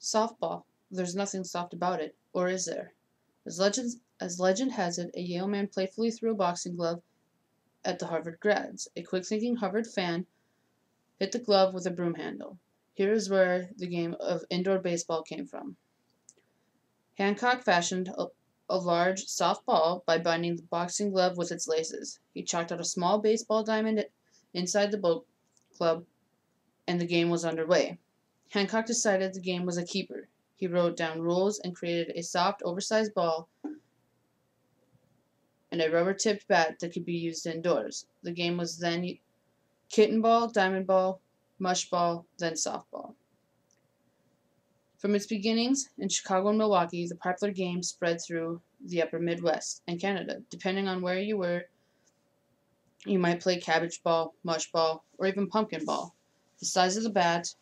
Softball. There's nothing soft about it, or is there? As legend has it, a Yale man playfully threw a boxing glove at the Harvard grads. A quick-thinking Harvard fan hit the glove with a broom handle. Here is where the game of indoor baseball came from. Hancock fashioned a large, soft ball by binding the boxing glove with its laces. He chalked out a small baseball diamond inside the boat club, and the game was underway. Hancock decided the game was a keeper. He wrote down rules and created a soft, oversized ball and a rubber-tipped bat that could be used indoors. The game was then kitten ball, diamond ball, mush ball, then softball. From its beginnings in Chicago and Milwaukee, the popular game spread through the upper Midwest and Canada. Depending on where you were, you might play cabbage ball, mush ball, or even pumpkin ball. The size of the bat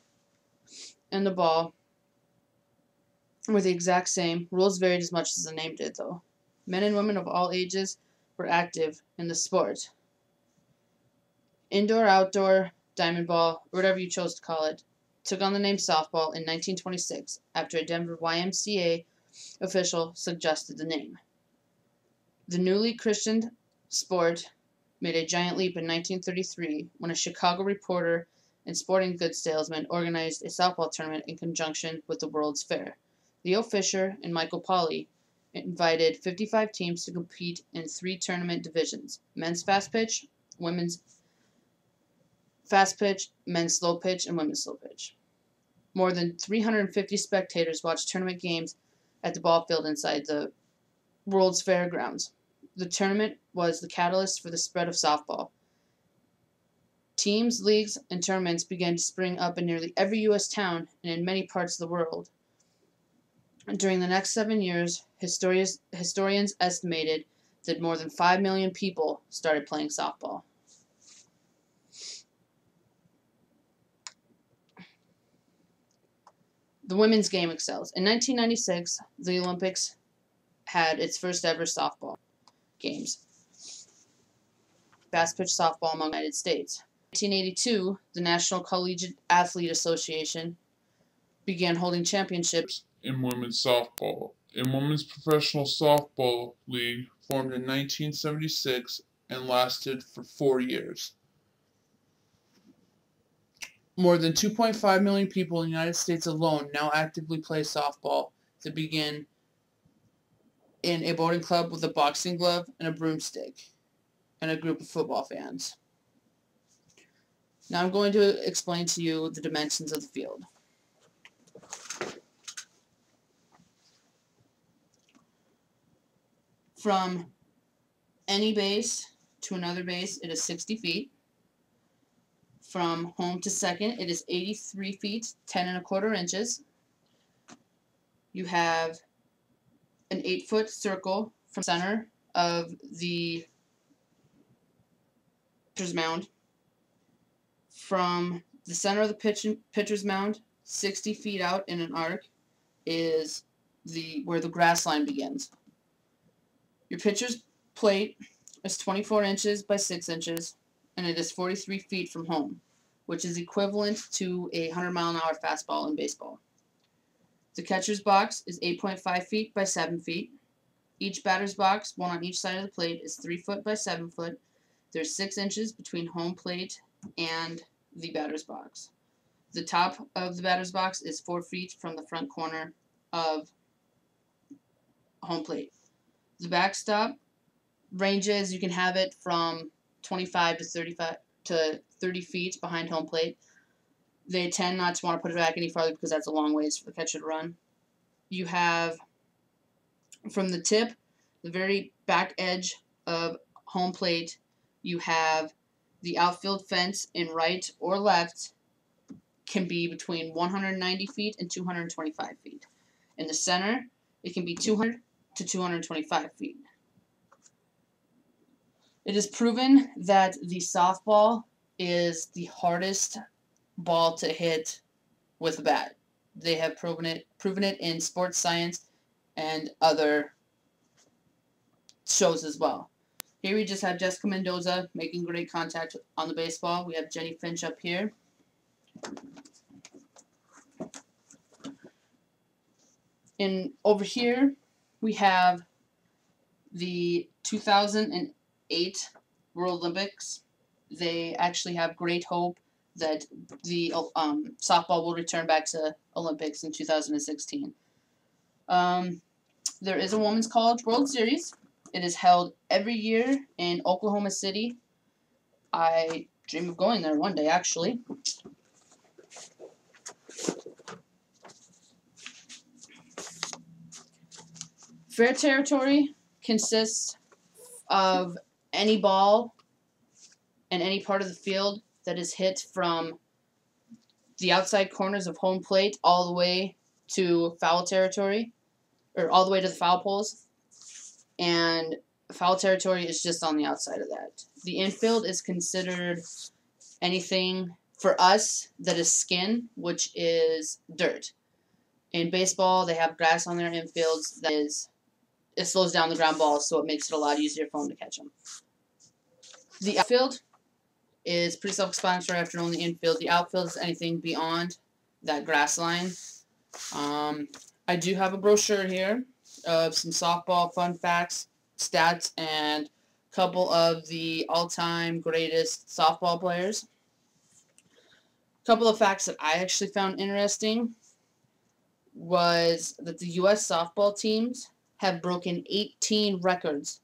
and the ball were the exact same. Rules varied as much as the name did, though. Men and women of all ages were active in the sport. Indoor, outdoor, diamond ball, or whatever you chose to call it, took on the name softball in 1926 after a Denver YMCA official suggested the name. The newly christened sport made a giant leap in 1933 when a Chicago reporter and sporting goods salesman organized a softball tournament in conjunction with the World's Fair. Leo Fisher and Michael Pauley invited 55 teams to compete in 3 tournament divisions: men's fast pitch, women's fast pitch, men's slow pitch, and women's slow pitch. More than 350 spectators watched tournament games at the ball field inside the World's Fair grounds. The tournament was the catalyst for the spread of softball. Teams, leagues, and tournaments began to spring up in nearly every U.S. town and in many parts of the world. During the next 7 years, historians estimated that more than 5 million people started playing softball. The women's game excels. In 1996, the Olympics had its first ever softball games. Fast pitch softball among the United States. In 1982, the National Collegiate Athletic Association began holding championships in women's softball. A women's professional softball league formed in 1976 and lasted for 4 years. More than 2.5 million people in the United States alone now actively play softball. They begin in a boating club with a boxing glove and a broomstick and a group of football fans. Now I'm going to explain to you the dimensions of the field. From any base to another base, it is 60 feet. From home to second, it is 83 feet, 10 1/4 inches. You have an 8-foot circle from the center of the pitcher's mound. From the center of the pitcher's mound, 60 feet out in an arc, is where the grass line begins. Your pitcher's plate is 24 inches by 6 inches, and it is 43 feet from home, which is equivalent to a 100-mile-an-hour fastball in baseball. The catcher's box is 8.5 feet by 7 feet. Each batter's box, one on each side of the plate, is 3 foot by 7 foot. There's 6 inches between home plate and the batter's box. The top of the batter's box is 4 feet from the front corner of home plate. The backstop ranges, you can have it from 25 to 30 feet behind home plate. They tend not to want to put it back any farther because that's a long ways for the catcher to run. You have, from the tip, the very back edge of home plate, you have the outfield fence in right or left can be between 190 feet and 225 feet. In the center, it can be 200 to 225 feet. It is proven that the softball is the hardest ball to hit with a bat. They have proven it in sports science and other shows as well. Here we just have Jessica Mendoza making great contact on the baseball. We have Jenny Finch up here. over here, we have the 2008 World Olympics. They actually have great hope that the softball will return back to Olympics in 2016. There is a Women's College World Series. It is held every year in Oklahoma City. I dream of going there one day, actually. Fair territory consists of any ball and any part of the field that is hit from the outside corners of home plate all the way to foul territory, or all the way to the foul poles. And foul territory is just on the outside of that. The infield is considered anything for us that is skin, which is dirt. In baseball, they have grass on their infields that is, it slows down the ground balls, so it makes it a lot easier for them to catch them. The outfield is pretty self-explanatory after knowing the infield. The outfield is anything beyond that grass line. I do have a brochure here of some softball fun facts, stats, and a couple of the all-time greatest softball players. A couple of facts that I actually found interesting was that the U.S. softball teams have broken 18 records